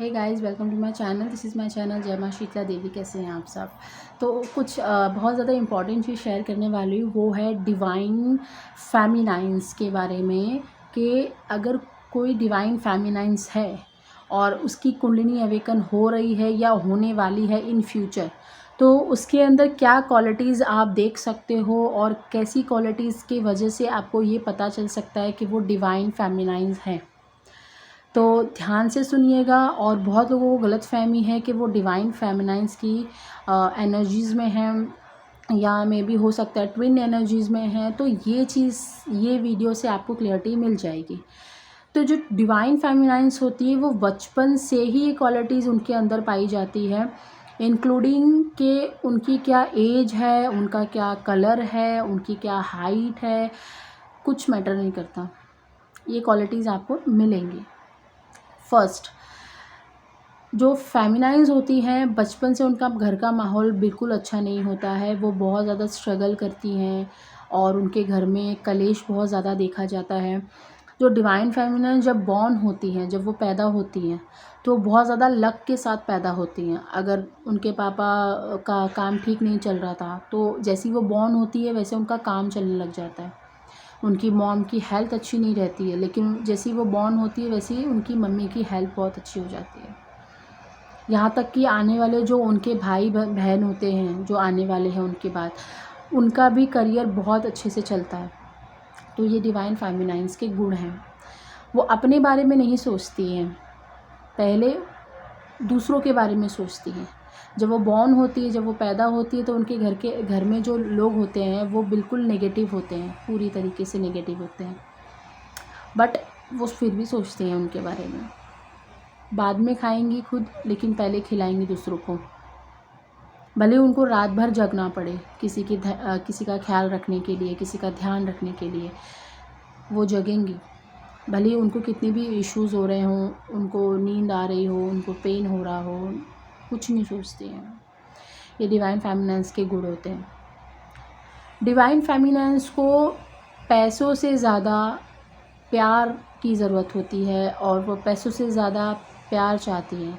Hey guys, welcome to my channel. This is my channel जय मां शीतला देवी। कैसे हैं आप सब? तो कुछ बहुत ज़्यादा इंपॉर्टेंट चीज़ शेयर करने वाली हूँ, वो है डिवाइन फेमिनाइंस के बारे में। कि अगर कोई डिवाइन फेमिनाइंस है और उसकी कुंडलिनी अवेकन हो रही है या होने वाली है इन फ्यूचर, तो उसके अंदर क्या क्वालिटीज़ आप देख सकते हो और कैसी क्वालिटीज़ की वजह से आपको ये पता चल सकता है कि वो डिवाइन फेमिनाइंस है। तो ध्यान से सुनिएगा। और बहुत लोगों को गलतफ़हमी है कि वो डिवाइन फेमिनाइंस की एनर्जीज़ में हैं या मे बी हो सकता है ट्विन एनर्जीज़ में हैं। तो ये वीडियो से आपको क्लियरिटी मिल जाएगी। तो जो डिवाइन फेमिनाइंस होती है वो बचपन से ही ये क्वालिटीज़ उनके अंदर पाई जाती है, इंक्लूडिंग कि उनकी क्या एज है, उनका क्या कलर है, उनकी क्या हाइट है, कुछ मैटर नहीं करता। ये क्वालिटीज़ आपको मिलेंगी। फर्स्ट, जो फेमिनाइंस होती हैं बचपन से उनका घर का माहौल बिल्कुल अच्छा नहीं होता है। वो बहुत ज़्यादा स्ट्रगल करती हैं और उनके घर में कलेश बहुत ज़्यादा देखा जाता है। जो डिवाइन फेमिनाइन जब बॉर्न होती हैं, जब वो पैदा होती हैं, तो बहुत ज़्यादा लक के साथ पैदा होती हैं। अगर उनके पापा का काम ठीक नहीं चल रहा था तो जैसी वो बॉर्न होती है वैसे उनका काम चलने लग जाता है। उनकी मॉम की हेल्थ अच्छी नहीं रहती है, लेकिन जैसी वो बॉर्न होती है वैसे ही उनकी मम्मी की हेल्थ बहुत अच्छी हो जाती है। यहाँ तक कि आने वाले जो उनके भाई बहन होते हैं, जो आने वाले हैं उनके बाद, उनका भी करियर बहुत अच्छे से चलता है। तो ये डिवाइन फेमिनाइंस के गुण हैं। वो अपने बारे में नहीं सोचती हैं, पहले दूसरों के बारे में सोचती हैं। जब वो बॉर्न होती है, जब वो पैदा होती है, तो उनके घर में जो लोग होते हैं वो बिल्कुल नेगेटिव होते हैं, पूरी तरीके से नेगेटिव होते हैं। बट वो फिर भी सोचते हैं उनके बारे में। बाद में खाएंगी खुद, लेकिन पहले खिलाएंगी दूसरों को। भले उनको रात भर जगना पड़े किसी का ख्याल रखने के लिए, किसी का ध्यान रखने के लिए, वो जगेंगी। भले उनको कितने भी इश्यूज़ हो रहे हों, उनको नींद आ रही हो, उनको पेन हो रहा हो, कुछ नहीं सोचती हैं। ये डिवाइन फेमिनाइंस के गुण होते हैं। डिवाइन फेमिनाइंस को पैसों से ज़्यादा प्यार की ज़रूरत होती है और वो पैसों से ज़्यादा प्यार चाहती हैं।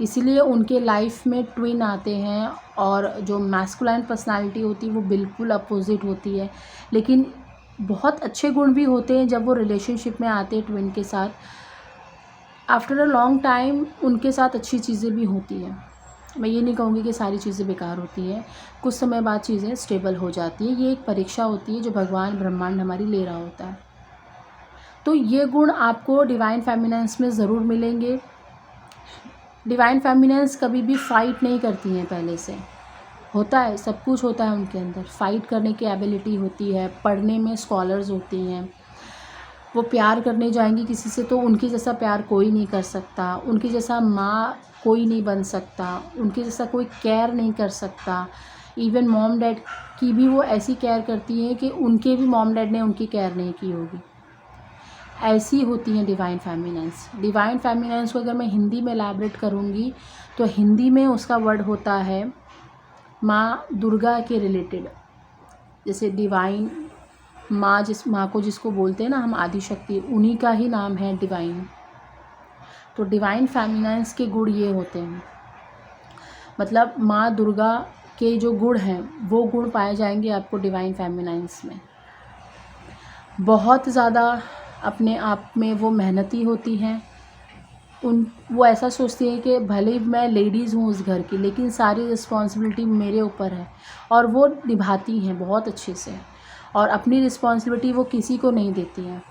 इसीलिए उनके लाइफ में ट्विन आते हैं और जो मैस्कुलाइन पर्सनालिटी होती है वो बिल्कुल अपोजिट होती है। लेकिन बहुत अच्छे गुण भी होते हैं जब वो रिलेशनशिप में आते हैं ट्विन के साथ। आफ्टर अ लॉन्ग टाइम उनके साथ अच्छी चीज़ें भी होती हैं। मैं ये नहीं कहूँगी कि सारी चीज़ें बेकार होती हैं, कुछ समय बाद चीज़ें स्टेबल हो जाती हैं। ये एक परीक्षा होती है जो भगवान ब्रह्मांड हमारी ले रहा होता है। तो ये गुण आपको डिवाइन फेमिनाइंस में ज़रूर मिलेंगे। डिवाइन फेमिनाइंस कभी भी फ़ाइट नहीं करती हैं पहले से। होता है, सब कुछ होता है उनके अंदर। फ़ाइट करने की एबिलिटी होती है, पढ़ने में स्कॉलर्स होती हैं। वो प्यार करने जाएंगी किसी से तो उनके जैसा प्यार कोई नहीं कर सकता, उनकी जैसा माँ कोई नहीं बन सकता, उनके जैसा कोई केयर नहीं कर सकता। इवन मॉम डैड की भी वो ऐसी केयर करती हैं कि उनके भी मॉम डैड ने उनकी केयर नहीं की होगी। ऐसी होती हैं डिवाइन फेमिनाइंस। डिवाइन फेमिनाइंस को अगर मैं हिंदी में एलैबोरेट करूँगी तो हिंदी में उसका वर्ड होता है माँ दुर्गा के रिलेटेड। जैसे डिवाइन माँ, जिस माँ को जिसको बोलते हैं ना हम आदिशक्ति, उन्हीं का ही नाम है डिवाइन। तो डिवाइन फेमिनाइंस के गुण ये होते हैं, मतलब माँ दुर्गा के जो गुण हैं वो गुण पाए जाएंगे आपको डिवाइन फेमिनाइंस में। बहुत ज़्यादा अपने आप में वो मेहनती होती हैं। वो ऐसा सोचती है कि भले मैं लेडीज़ हूँ उस घर की, लेकिन सारी रिस्पॉन्सिबिलिटी मेरे ऊपर है, और वो निभाती हैं बहुत अच्छे से। और अपनी रिस्पॉन्सिबिलिटी वो किसी को नहीं देती हैं।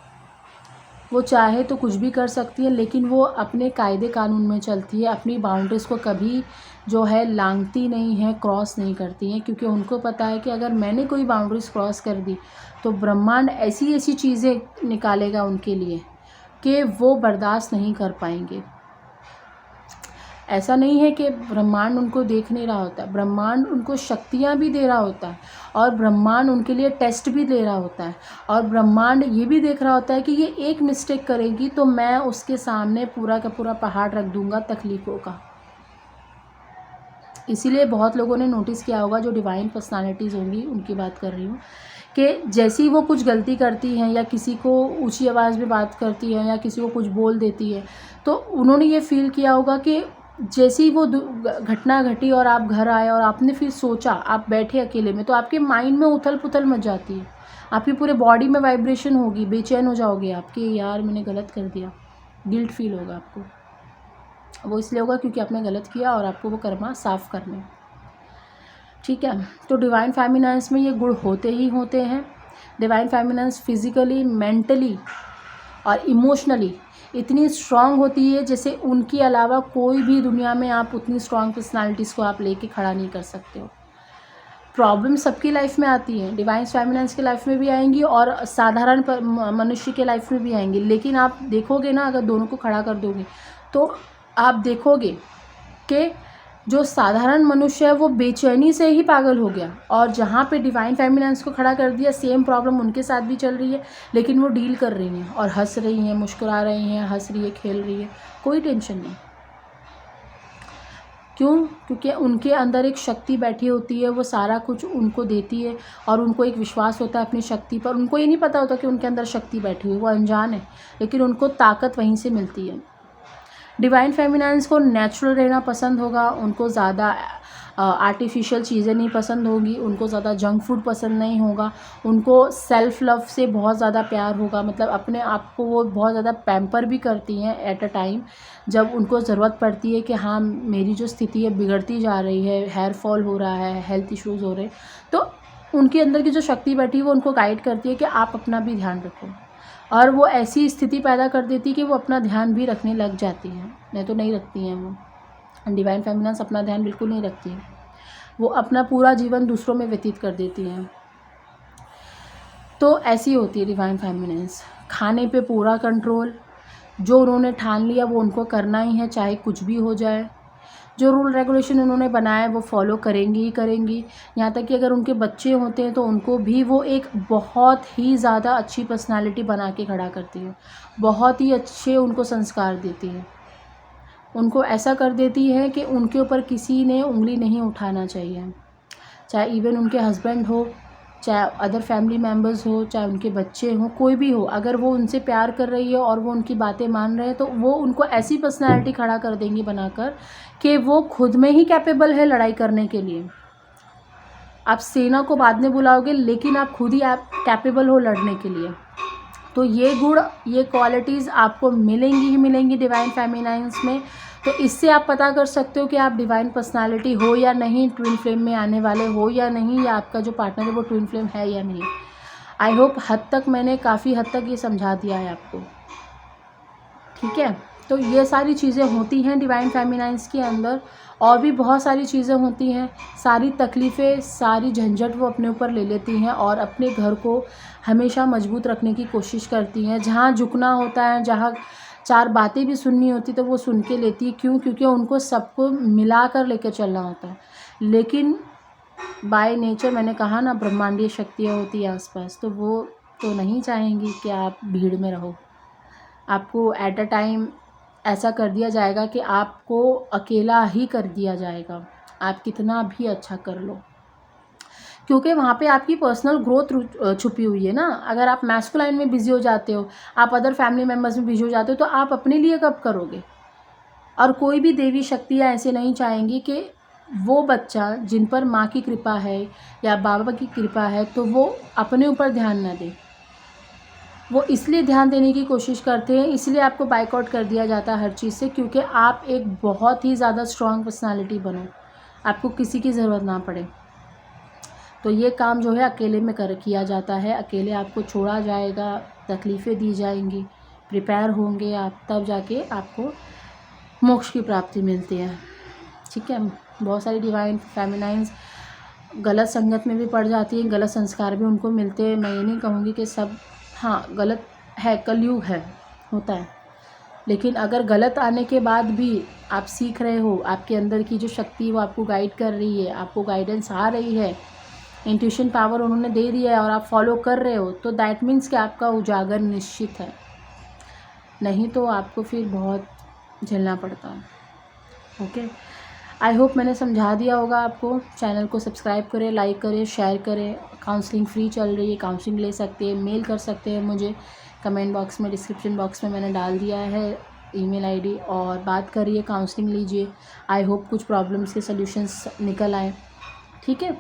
वो चाहे तो कुछ भी कर सकती है, लेकिन वो अपने कायदे कानून में चलती है। अपनी बाउंड्रीज़ को कभी जो है लांघती नहीं है, क्रॉस नहीं करती हैं, क्योंकि उनको पता है कि अगर मैंने कोई बाउंड्रीज़ क्रॉस कर दी तो ब्रह्मांड ऐसी ऐसी चीज़ें निकालेगा उनके लिए कि वो बर्दाश्त नहीं कर पाएंगे। ऐसा नहीं है कि ब्रह्मांड उनको देख नहीं रहा होता, ब्रह्मांड उनको शक्तियाँ भी दे रहा होता है, और ब्रह्मांड उनके लिए टेस्ट भी दे रहा होता है, और ब्रह्मांड ये भी देख रहा होता है कि ये एक मिस्टेक करेगी तो मैं उसके सामने पूरा का पूरा पहाड़ रख दूंगा तकलीफ़ों का। इसीलिए बहुत लोगों ने नोटिस किया होगा, जो डिवाइन पर्सनालिटीज़ होंगी उनकी बात कर रही हूँ, कि जैसे ही वो कुछ गलती करती हैं या किसी को ऊंची आवाज़ में बात करती हैं या किसी को कुछ बोल देती है, तो उन्होंने ये फील किया होगा कि जैसे ही वो घटना घटी और आप घर आए और आपने फिर सोचा, आप बैठे अकेले में, तो आपके माइंड में उथल पुथल मच जाती है, आपकी पूरे बॉडी में वाइब्रेशन होगी, बेचैन हो जाओगे आप कि यार मैंने गलत कर दिया, गिल्ट फील होगा आपको। वो इसलिए होगा क्योंकि आपने गलत किया और आपको वो कर्मा साफ़ करने हैं। ठीक है, तो डिवाइन फेमिनाइन्स में ये गुण होते ही होते हैं। डिवाइन फेमिनाइन्स फिज़िकली, मेंटली और इमोशनली इतनी स्ट्रांग होती है जैसे उनके अलावा कोई भी दुनिया में आप उतनी स्ट्रांग पर्सनालिटीज़ को आप लेके खड़ा नहीं कर सकते हो। प्रॉब्लम सबकी लाइफ में आती है, डिवाइन फेमिनाइन्स की लाइफ में भी आएंगी और साधारण मनुष्य के लाइफ में भी आएंगी, लेकिन आप देखोगे ना, अगर दोनों को खड़ा कर दोगे तो आप देखोगे कि जो साधारण मनुष्य है वो बेचैनी से ही पागल हो गया, और जहाँ पे डिवाइन फेमिनाइन्स को खड़ा कर दिया, सेम प्रॉब्लम उनके साथ भी चल रही है, लेकिन वो डील कर रही हैं और हंस रही हैं, मुस्कुरा रही हैं, हंस रही है, खेल रही है, कोई टेंशन नहीं। क्यों? क्योंकि उनके अंदर एक शक्ति बैठी होती है, वो सारा कुछ उनको देती है और उनको एक विश्वास होता है अपनी शक्ति पर। उनको ये नहीं पता होता कि उनके अंदर शक्ति बैठी हुई है, वो अनजान है, लेकिन उनको ताकत वहीं से मिलती है। डिवाइन फेमिनाइन्स को नेचुरल रहना पसंद होगा, उनको ज़्यादा आर्टिफिशियल चीज़ें नहीं पसंद होगी, उनको ज़्यादा जंक फूड पसंद नहीं होगा, उनको सेल्फ़ लव से बहुत ज़्यादा प्यार होगा, मतलब अपने आप को वो बहुत ज़्यादा पैम्पर भी करती हैं एट अ टाइम, जब उनको ज़रूरत पड़ती है कि हाँ मेरी जो स्थिति है बिगड़ती जा रही है, हेयर फॉल हो रहा है, हेल्थ इश्यूज़ हो रहे हैं, तो उनके अंदर की जो शक्ति बैठी है वो उनको गाइड करती है कि आप अपना भी ध्यान रखो, और वो ऐसी स्थिति पैदा कर देती है कि वो अपना ध्यान भी रखने लग जाती हैं, नहीं तो नहीं रखती हैं वो। डिवाइन फेमिनाइन्स अपना ध्यान बिल्कुल नहीं रखती है, वो अपना पूरा जीवन दूसरों में व्यतीत कर देती हैं। तो ऐसी होती है डिवाइन फेमिनाइन्स। खाने पे पूरा कंट्रोल, जो उन्होंने ठान लिया वो उनको करना ही है, चाहे कुछ भी हो जाए। जो रूल रेगुलेशन उन्होंने बनाया है वो फॉलो करेंगी ही करेंगी, यहाँ तक कि अगर उनके बच्चे होते हैं तो उनको भी वो एक बहुत ही ज़्यादा अच्छी पर्सनालिटी बना के खड़ा करती है, बहुत ही अच्छे उनको संस्कार देती है, उनको ऐसा कर देती है कि उनके ऊपर किसी ने उंगली नहीं उठाना चाहिए, चाहे इवन उनके हस्बैंड हो, चाहे अदर फैमिली मेम्बर्स हो, चाहे उनके बच्चे हों, कोई भी हो, अगर वो उनसे प्यार कर रही है और वो उनकी बातें मान रहे हैं तो वो उनको ऐसी पर्सनैलिटी खड़ा कर देंगी बनाकर कि वो खुद में ही कैपेबल है लड़ाई करने के लिए। आप सेना को बाद में बुलाओगे, लेकिन आप खुद ही आप कैपेबल हो लड़ने के लिए। तो ये गुण, ये क्वालिटीज़ आपको मिलेंगी ही मिलेंगी डिवाइन फेमिनाइन्स में। तो इससे आप पता कर सकते हो कि आप डिवाइन पर्सनालिटी हो या नहीं, ट्विन फ्लेम में आने वाले हो या नहीं, या आपका जो पार्टनर है वो ट्विन फ्लेम है या नहीं। आई होप हद तक मैंने काफ़ी हद तक ये समझा दिया है आपको, ठीक है। तो ये सारी चीज़ें होती हैं डिवाइन फेमिनाइन्स के अंदर, और भी बहुत सारी चीज़ें होती हैं। सारी तकलीफ़ें, सारी झंझट वो अपने ऊपर ले लेती हैं और अपने घर को हमेशा मजबूत रखने की कोशिश करती हैं। जहाँ झुकना होता है, जहाँ चार बातें भी सुननी होती तो वो सुन के लेती है। क्यों? क्योंकि उनको सबको मिला कर लेकर चलना होता है। लेकिन बाय नेचर, मैंने कहा ना, ब्रह्मांडीय शक्तियाँ होती हैं आसपास, तो वो तो नहीं चाहेंगी कि आप भीड़ में रहो। आपको एट अ टाइम ऐसा कर दिया जाएगा कि आपको अकेला ही कर दिया जाएगा, आप कितना भी अच्छा कर लो, क्योंकि वहाँ पे आपकी पर्सनल ग्रोथ छुपी हुई है ना। अगर आप मैस्कुलाइन में बिज़ी हो जाते हो, आप अदर फैमिली मेम्बर्स में बिज़ी हो जाते हो, तो आप अपने लिए कब करोगे? और कोई भी देवी शक्तियाँ ऐसे नहीं चाहेंगी कि वो बच्चा जिन पर माँ की कृपा है या बाबा की कृपा है, तो वो अपने ऊपर ध्यान ना दे। वो इसलिए ध्यान देने की कोशिश करते हैं, इसलिए आपको बाइकआउट कर दिया जाता है हर चीज़ से, क्योंकि आप एक बहुत ही ज़्यादा स्ट्रॉन्ग पर्सनालिटी बनो, आपको किसी की ज़रूरत ना पड़े। तो ये काम जो है अकेले में किया जाता है, अकेले आपको छोड़ा जाएगा, तकलीफ़ें दी जाएंगी, प्रिपेयर होंगे आप, तब जाके आपको मोक्ष की प्राप्ति मिलती है, ठीक है। बहुत सारी डिवाइन फेमिनाइन्स गलत संगत में भी पड़ जाती हैं, गलत संस्कार भी उनको मिलते हैं। मैं ये नहीं कहूँगी कि सब, हाँ गलत है, कलयुग है, होता है, लेकिन अगर गलत आने के बाद भी आप सीख रहे हो, आपके अंदर की जो शक्ति वो आपको गाइड कर रही है, आपको गाइडेंस आ रही है, इंट्यूशन पावर उन्होंने दे दिया है और आप फॉलो कर रहे हो, तो दैट मीन्स कि आपका उजागर निश्चित है। नहीं तो आपको फिर बहुत झेलना पड़ता है, ओके। आई होप मैंने समझा दिया होगा आपको। चैनल को सब्सक्राइब करें, लाइक करें, शेयर करें। काउंसलिंग फ्री चल रही है, काउंसलिंग ले सकते हैं, मेल कर सकते हैं मुझे। कमेंट बॉक्स में, डिस्क्रिप्शन बॉक्स में मैंने डाल दिया है ईमेल आईडी, और बात करिए, काउंसलिंग लीजिए। आई होप कुछ प्रॉब्लम्स के सॉल्यूशंस निकल आए। ठीक है,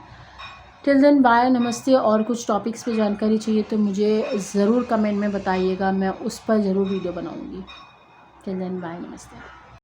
टिल देन बाय, नमस्ते। और कुछ टॉपिक्स पे जानकारी चाहिए तो मुझे ज़रूर कमेंट में बताइएगा, मैं उस पर ज़रूर वीडियो बनाऊँगी। टिल देन बाय, नमस्ते।